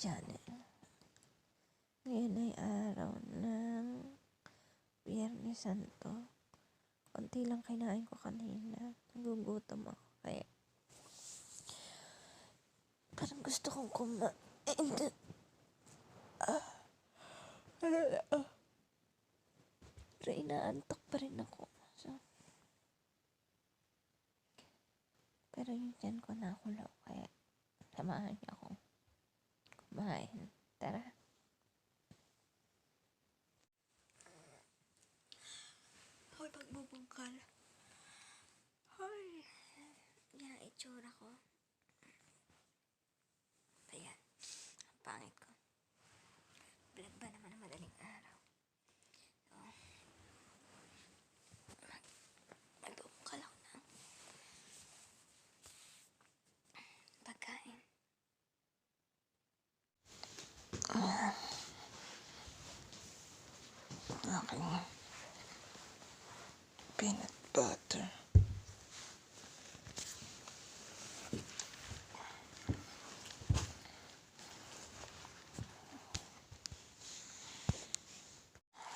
channel. Ngayon ay araw ng Biyernes Santo. Konti lang kinain ko kanina. Nagugutom ako. Kaya parang gusto kong kumain. Pero inaantok pa rin ako. Pero yung tiyan ko nakulaw. Kaya samahan niyo akong kumain. Tara. Hoy, pagbubungkal. Hoy. Yan ang itsura ko. Ayan. Ang pangit ko. Vlog ba naman ang madaling araw? So, magbubungkal ako ng pagkain. Ayan. Aking peanut butter.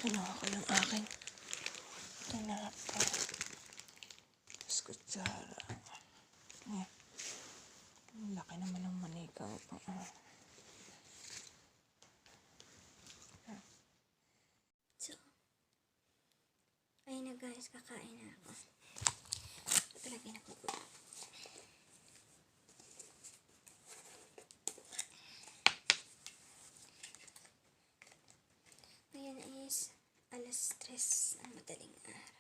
Kinuha ko yung aking tinapay. Tapos kutsara. Ayan. Ang laki naman ng manikaw ko. So, ayun na guys, kakain na ako. Ito talaga nakukuha. Ngayon is alas 3 ang madaling araw.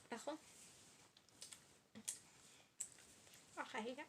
Ako? Okay na.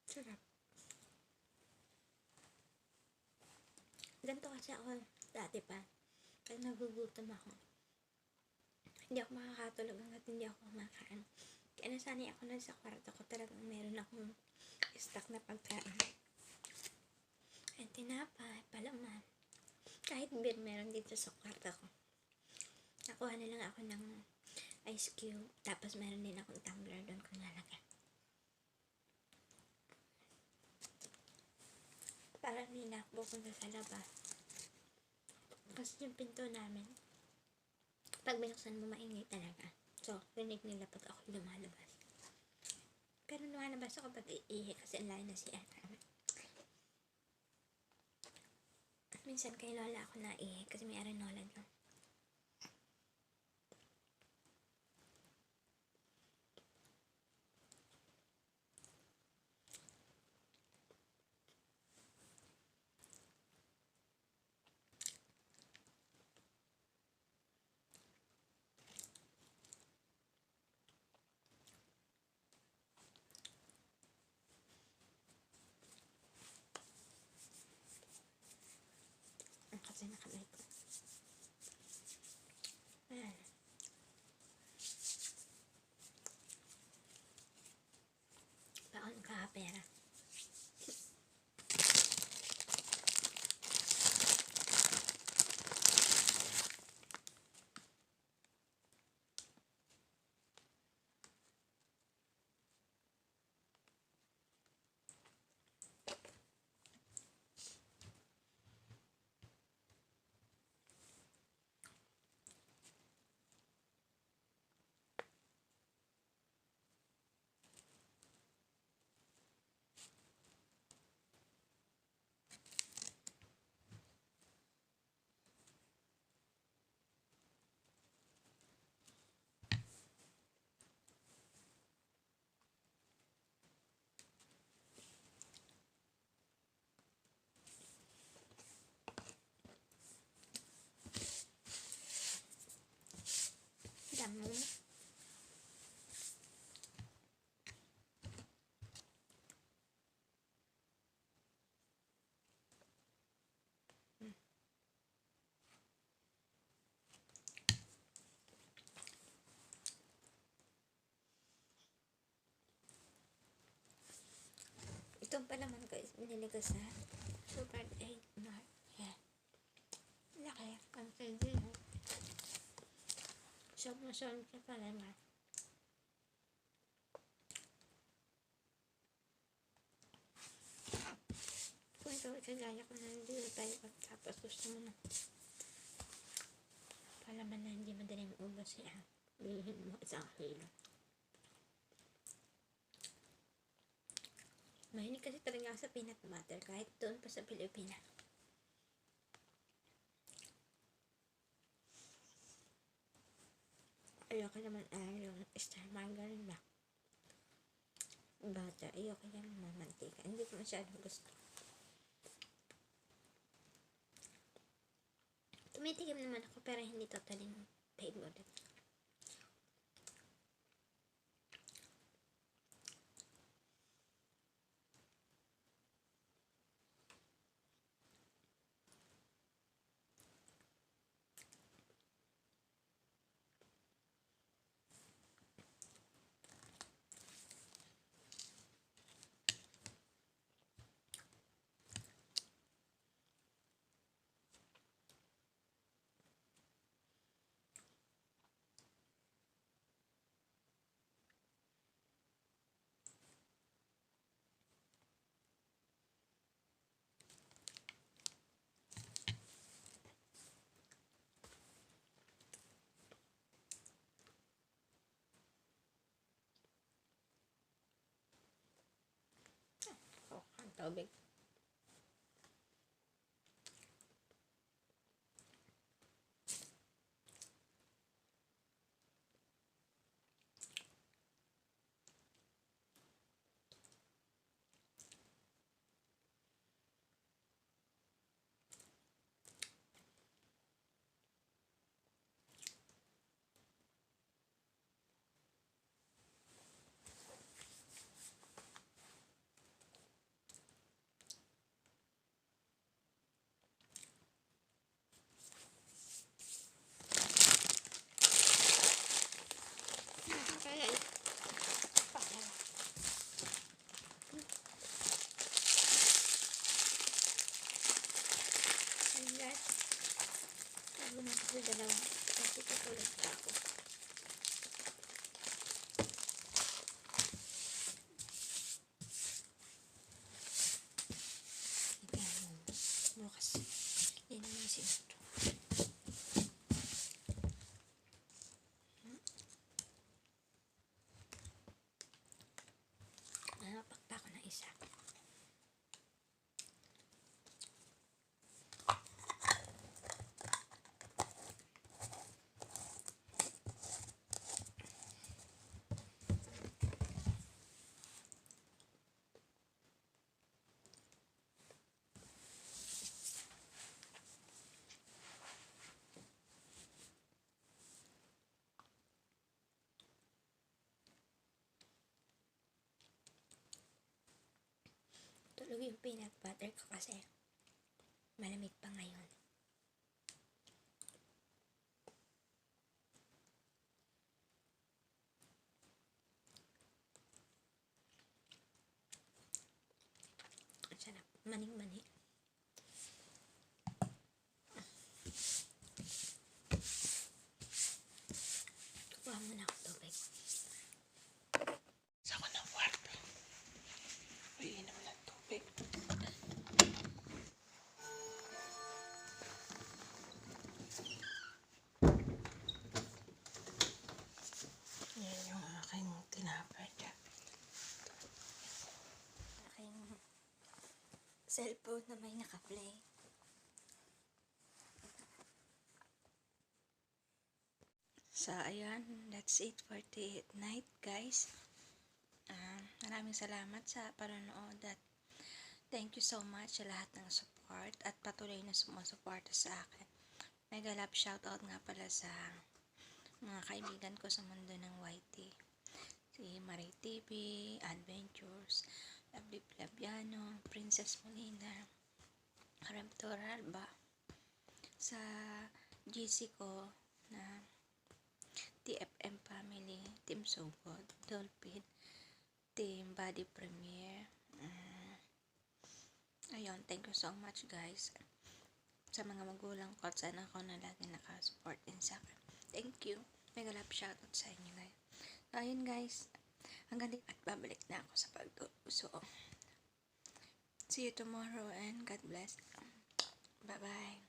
Sarap. Ganito kasi ako dati pa. Pag nagugutom ako, hindi ako makakatulog hanggat hindi ako kumakain. Kaya nasanay ako na sa kwarto ko talagang meron akong stock na pagkain. At tinapay, palaman. Kahit beer meron dito sa kwarto ko. Nakuha na lang ako ng ice cube. Tapos meron din akong tumbler doon kung lalagyan. Para hindi na ako pupunta sa labas. Kasi yung pinto namin, pag binuksan mo, maingay talaga. So, rinig nila pag ako lumalabas. Pero lumalabas ako pag iihi kasi ang layo na CR namin. Minsan kay lola ako naihi kasi may arenola doon. Kasi nakamay ko. Ayan. Baon ka pera. Damo. Ito pa naman guys, binili ko sa Super 8 Mart. Yan. Laki. Ang pwede mo. Sobrang ka pa naman. Kung ito kagaya ko na hindi tayo tapos gusto mo na palaman na hindi madaling ubos yan. Bilhin mo isang kilo. Mahinig kasi talaga ako sa peanut butter kahit doon pa sa Pilipinas. Ayoko naman yung star margarine ba? Butter. Ayoko yan naman mantika. Hindi ko masyadong gusto. Tumitikim naman ako pero hindi totally favorite. Ang tubig. Kaya pakala. And guys, bago na ako dalawa kasi tutulog pa ako. Bukas, yun naman siguro. yung peanut butter ko kasi malamig pa ngayon. Ang sarap, maning-mani. Kuha muna ako tubig. Sa ako ng kwarto. Iinom ng tubig. Yan yung aking tinapay dyan. Aking cellphone na may naka-play. So, ayan. That's it for tonight, guys. Maraming salamat sa panonood at thank you so much sa lahat ng support at patuloy na sumusuporta sa akin. Mega love shoutout nga pala sa mga kaibigan ko sa mundo ng YT. Si Marie TV, Adventures, Lovely Flaviano, Princess Molina, Ramtor Alba, sa GC ko na TFM Family, Team Sogod, Dolphin, Team Body Premier. Ayun, thank you so much guys. Sa mga magulang ko at sana ako na lagi nakasupport din sa akin. Thank you. Mega love shoutout sa inyo guys. Ayun guys, hanggang dito at babalik na ako sa pagtulog. So, see you tomorrow and God bless. Bye-bye.